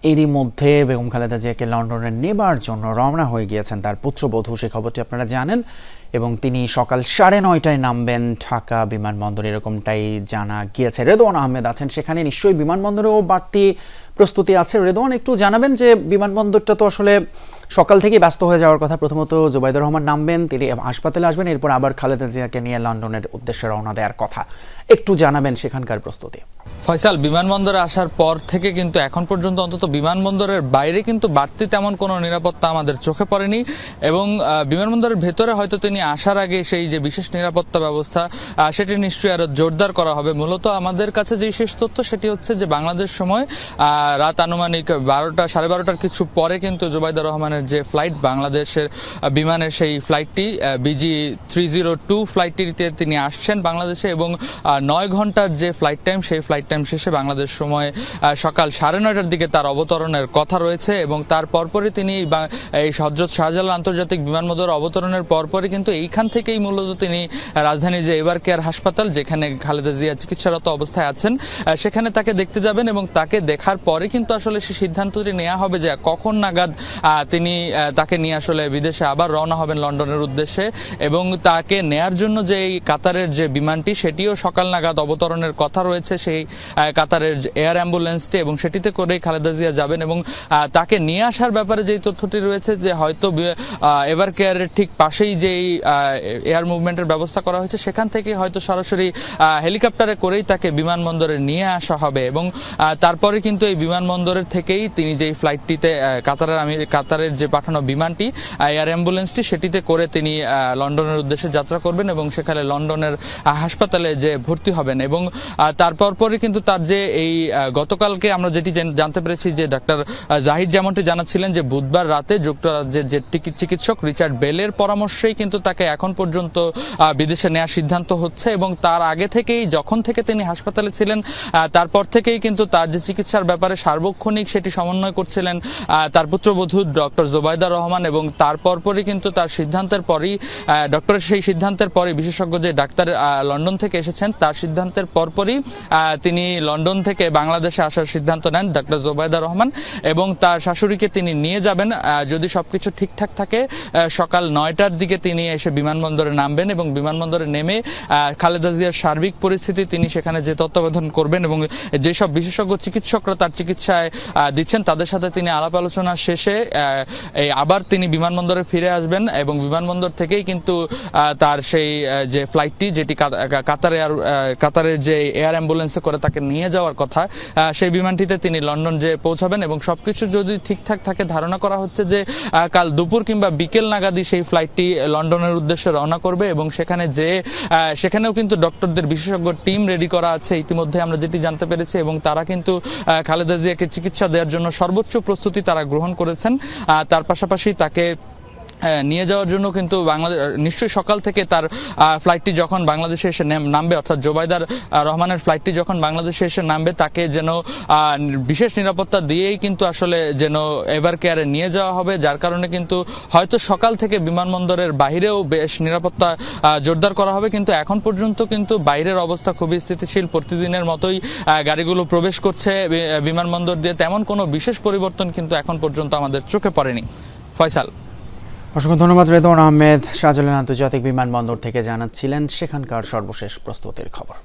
এরই মধ্যে বেগম খালেদা জিয়াকে লন্ডনে নেবার জন্য রওনা হয়ে গিয়েছেন তার পুত্রবধূ। সেই খবরটি আপনারা জানেন, এবং তিনি সকাল 9:30টায় নামবেন ঢাকা বিমানবন্দর, এরকমটাই জানা গিয়েছে। রেদওয়ান আহমেদ আছেন সেখানে, নিশ্চয়ই বিমানবন্দরেও বাড়তি প্রস্তুতি আছে। রেদওয়ান, একটু জানাবেন যে বিমানবন্দরটা তো আসলে সকাল থেকেই ব্যস্ত হয়ে যাওয়ার কথা। প্রথমত জুবাইদুর রহমান নামবেন, তিনি হাসপাতালে আসবেন, এরপর আবার খালেদা জিয়াকে নিয়ে লন্ডনের উদ্দেশ্যে রওনা দেওয়ার কথা। একটু জানাবেন সেখানকার প্রস্তুতি। ফয়সাল, বিমানবন্দরে আসার পর থেকে কিন্তু এখন পর্যন্ত অন্তত বিমানবন্দরের বাইরে কিন্তু বাড়তি তেমন কোনো নিরাপত্তা আমাদের চোখে পড়েনি, এবং বিমানবন্দরের ভেতরে হয়তো তিনি আসার আগে সেই যে বিশেষ নিরাপত্তা ব্যবস্থা সেটি নিশ্চয়ই আরো জোরদার করা হবে। মূলত আমাদের কাছে যে শেষ তথ্য সেটি হচ্ছে যে বাংলাদেশ সময় রাত আনুমানিক 12টার কিছু পরে কিন্তু জুবাইদুর রহমানের যে ফ্লাইট, বাংলাদেশের বিমানের সেই ফ্লাইটটি BG302 ফ্লাইটটিতে তিনি আসছেন বাংলাদেশে, এবং 9 ঘন্টার যে ফ্লাইট টাইম, সেই ফ্লাইট টাইম শেষে বাংলাদেশ সময় সকাল 9:30টার দিকে তার অবতরণের কথা রয়েছে। এবং তার পরপরই তিনি এই হযরত শাহজালাল আন্তর্জাতিক বিমানবন্দর অবতরণের পরপরই কিন্তু এইখান থেকেই মূলত তিনি রাজধানীর যে এভার কেয়ার হাসপাতাল, যেখানে খালেদা জিয়া চিকিৎসারত অবস্থায় আছেন, সেখানে তাকে দেখতে যাবেন। এবং তাকে দেখার পরে কিন্তু আসলে সেই সিদ্ধান্তটি নেওয়া হবে যে কখন নাগাদ তিনি তাকে নিয়ে আসলে বিদেশে আবার রওনা হবেন লন্ডনের উদ্দেশ্যে। এবং তাকে নেয়ার জন্য যে কাতারের যে বিমানটি, সেটিও সকাল নাগাদ অবতরণের কথা রয়েছে, সেই কাতারের এয়ার অ্যাম্বুলেন্সটি, এবং সেটিতে করেই খালেদা জিয়া যাবেন। এবং তাকে নিয়ে আসার ব্যাপারে যে তথ্যটি রয়েছে যে হয়তো এভার কেয়ারের ঠিক পাশেই যেই এয়ার মুভমেন্টের ব্যবস্থা করা হয়েছে, সেখান থেকে হয়তো সরাসরি হেলিকপ্টারে করেই তাকে বিমানবন্দরে নিয়ে আসা হবে। এবং তারপরে কিন্তু এই বিমানবন্দরের থেকেই তিনি যেই ফ্লাইটটিতে কাতারের যে পাঠানো বিমানটি, এয়ার অ্যাম্বুলেন্সটি, সেটিতে করে তিনি লন্ডনের উদ্দেশ্যে যাত্রা করবেন এবং সেখানে লন্ডনের হাসপাতালে যে ভর্তি হবেন। এবং তারপর পরে কিন্তু তার যে এই গতকালকে আমরা যেটি জানতে পেরেছি যে ডাক্তার জাহিদ যেমনটি জানাচ্ছিলেন যে বুধবার রাতে যুক্তরাজ্যের যে চিকিৎসক রিচার্ড বেলের পরামর্শেই কিন্তু তাকে এখন পর্যন্ত বিদেশে নেওয়ার সিদ্ধান্ত হচ্ছে। এবং তার আগে থেকেই, যখন থেকে তিনি হাসপাতালে ছিলেন, তারপর থেকেই কিন্তু তার যে চিকিৎসার ব্যাপারে সার্বক্ষণিক সেটি সমন্বয় করছিলেন তার পুত্রবধূ ডক্টর জুবাইদা রহমান। এবং তারপর পরই কিন্তু তার সিদ্ধান্তের পরই, ডক্টরের সেই সিদ্ধান্তের পরই, বিশেষজ্ঞ যে ডাক্তার লন্ডন থেকে এসেছেন তার সিদ্ধান্তের পরপরই তিনি লন্ডন থেকে বাংলাদেশে আসার সিদ্ধান্ত নেন ডক্টর জুবাইদা রহমান। এবং তার শাশুড়িকে তিনি নিয়ে যাবেন, যদি সবকিছু ঠিকঠাক থাকে সকাল 9টার দিকে তিনি এসে বিমানবন্দরে নামবেন। এবং বিমানবন্দরে নেমে খালেদা জিয়ার সার্বিক পরিস্থিতি তিনি সেখানে যে তত্ত্বাবধান করবেন এবং যেসব বিশেষজ্ঞ চিকিৎসকরা তার চিকিৎসায় দিচ্ছেন তাদের সাথে তিনি আলাপ আলোচনা শেষে আবার তিনি বিমানবন্দরে ফিরে আসবেন। এবং বিমানবন্দর থেকেই কিন্তু তার সেই যে ফ্লাইটটি, যেটি কাতারের যে এয়ার অ্যাম্বুলেন্সে করে তাকে নিয়ে যাওয়ার কথা, সেই বিমানটিতে তিনি লন্ডন যে পৌঁছাবেন। এবং সবকিছু যদি ঠিকঠাক থাকে, ধারণা করা হচ্ছে যে কাল দুপুর কিংবা বিকেল নাগাদই সেই ফ্লাইটটি লন্ডনের উদ্দেশ্যে রওনা করবে। এবং সেখানেও কিন্তু ডক্টরদের বিশেষজ্ঞ টিম রেডি করা আছে ইতিমধ্যে, আমরা যেটি জানতে পেরেছি। এবং তারা কিন্তু খালেদা জিয়াকে চিকিৎসা দেওয়ার জন্য সর্বোচ্চ প্রস্তুতি তারা গ্রহণ করেছেন। তার পাশাপাশি তাকে নিয়ে যাওয়ার জন্য কিন্তু নিশ্চয়ই সকাল থেকে তার ফ্লাইটটি যখন বাংলাদেশে এসে নামবে, অর্থাৎ জুবাইদার রহমানের ফ্লাইটটি যখন বাংলাদেশে এসে নামবে, তাকে যেন বিশেষ নিরাপত্তা দিয়েই কিন্তু আসলে যেন এভার কেয়ারে নিয়ে যাওয়া হবে। যার কারণে কিন্তু হয়তো সকাল থেকে বিমানবন্দরের বাইরেও বেশ নিরাপত্তা জোরদার করা হবে। কিন্তু এখন পর্যন্ত কিন্তু বাইরের অবস্থা খুবই স্থিতিশীল, প্রতিদিনের মতোই গাড়িগুলো প্রবেশ করছে বিমানবন্দর দিয়ে, তেমন কোনো বিশেষ পরিবর্তন কিন্তু এখন পর্যন্ত আমাদের চোখে পড়েনি। ফয়সাল, অসংখ্য ধন্যবাদ। রেদওয়ান আহমেদ শাহজালাল আন্তর্জাতিক বিমানবন্দর থেকে জানাচ্ছিলেন সেখানকার সর্বশেষ প্রস্তুতির খবর।